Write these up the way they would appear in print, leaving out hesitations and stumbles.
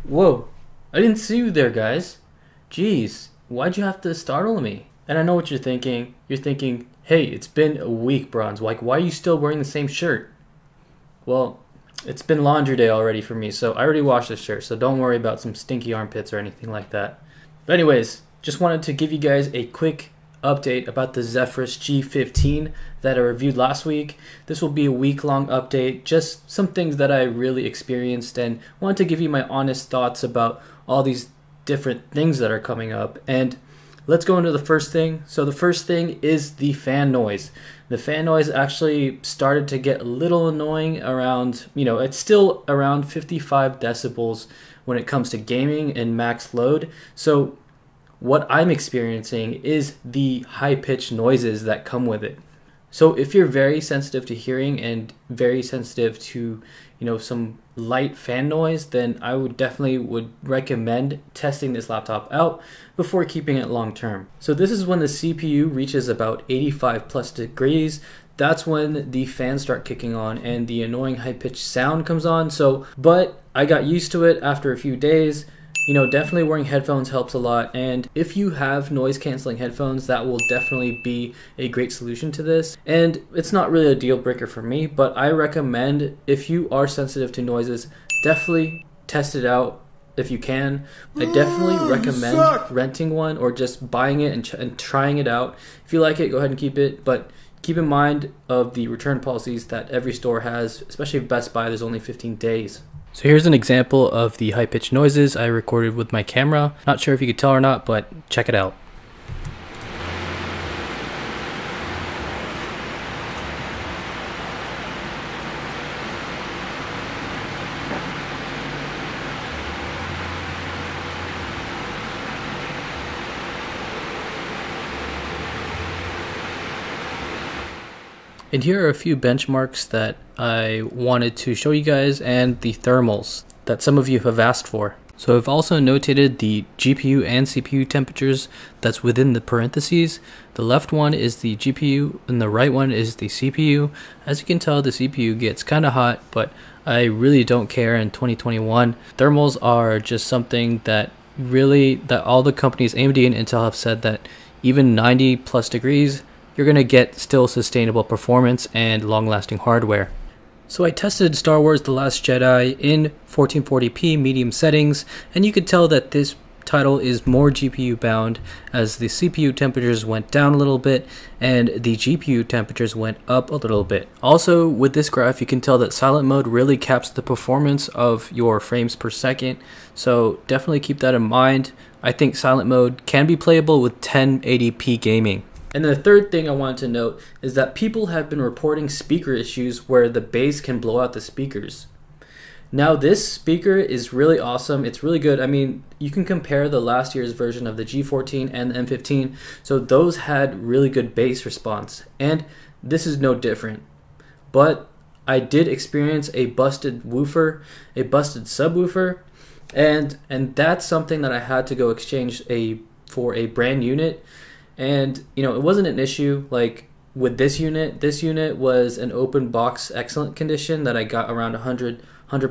Whoa, I didn't see you there, guys. Jeez, why'd you have to startle me? And I know what you're thinking. You're thinking, hey, it's been a week, Bronze. Like, why are you still wearing the same shirt? Well, it's been laundry day already for me, so I already washed this shirt, so don't worry about some stinky armpits or anything like that. But anyways, just wanted to give you guys a quick update about the Zephyrus G15 that I reviewed last week. This will be a week-long update, just some things that I really experienced, and wanted to give you my honest thoughts about all these different things that are coming up. And let's go into the first thing. So the first thing is the fan noise. The fan noise actually started to get a little annoying around, it's still around 55 decibels when it comes to gaming and max load. So what I'm experiencing is the high-pitched noises that come with it. So if you're very sensitive to hearing and very sensitive to, some light fan noise, then I would recommend testing this laptop out before keeping it long term. So this is when the CPU reaches about 85 plus degrees. That's when the fans start kicking on and the annoying high-pitched sound comes on. But I got used to it after a few days. Definitely wearing headphones helps a lot, and if you have noise canceling headphones, that will definitely be a great solution to this. And it's not really a deal breaker for me, but I recommend, if you are sensitive to noises, definitely test it out if you can. I definitely recommend renting one or just buying it and trying it out. If you like it, go ahead and keep it, but keep in mind of the return policies that every store has, especially if Best Buy, there's only 15 days. So here's an example of the high-pitched noises I recorded with my camera. Not sure if you could tell or not, but check it out. And here are a few benchmarks that I wanted to show you guys, and the thermals that some of you have asked for. So I've also notated the GPU and CPU temperatures that's within the parentheses. The left one is the GPU and the right one is the CPU. As you can tell, the CPU gets kind of hot, but I really don't care in 2021. Thermals are just something that all the companies, AMD and Intel, have said that even 90 plus degrees, you're going to get still sustainable performance and long-lasting hardware. So I tested Star Wars The Last Jedi in 1440p medium settings, and you could tell that this title is more GPU bound as the CPU temperatures went down a little bit and the GPU temperatures went up a little bit. Also, with this graph, you can tell that silent mode really caps the performance of your frames per second, so definitely keep that in mind. I think silent mode can be playable with 1080p gaming. And the third thing I wanted to note is that people have been reporting speaker issues where the bass can blow out the speakers. Now this speaker is really awesome. It's really good. I mean, you can compare the last year's version of the G14 and the M15. So those had really good bass response. And this is no different. But I did experience a busted woofer, a busted subwoofer. And that's something that I had to go exchange for a brand unit. And it wasn't an issue like with this unit. This unit was an open box excellent condition that I got around $100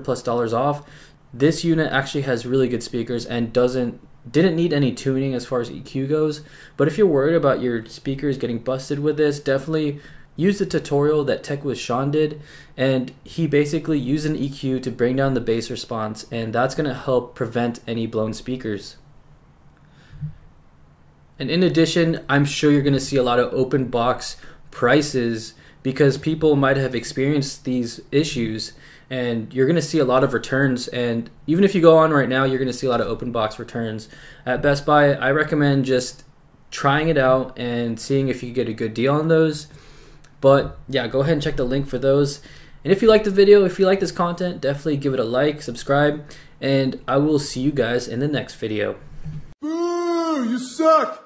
plus off. This unit actually has really good speakers and didn't need any tuning as far as EQ goes. But if you're worried about your speakers getting busted with this, definitely use the tutorial that Tech with Sean did, and he basically used an EQ to bring down the bass response, and that's going to help prevent any blown speakers. And in addition, I'm sure you're going to see a lot of open box prices because people might have experienced these issues, and you're going to see a lot of returns. And even if you go on right now, you're going to see a lot of open box returns. At Best Buy, I recommend just trying it out and seeing if you get a good deal on those. But yeah, go ahead and check the link for those. And if you like the video, if you like this content, definitely give it a like, subscribe, and I will see you guys in the next video. Boo! You suck!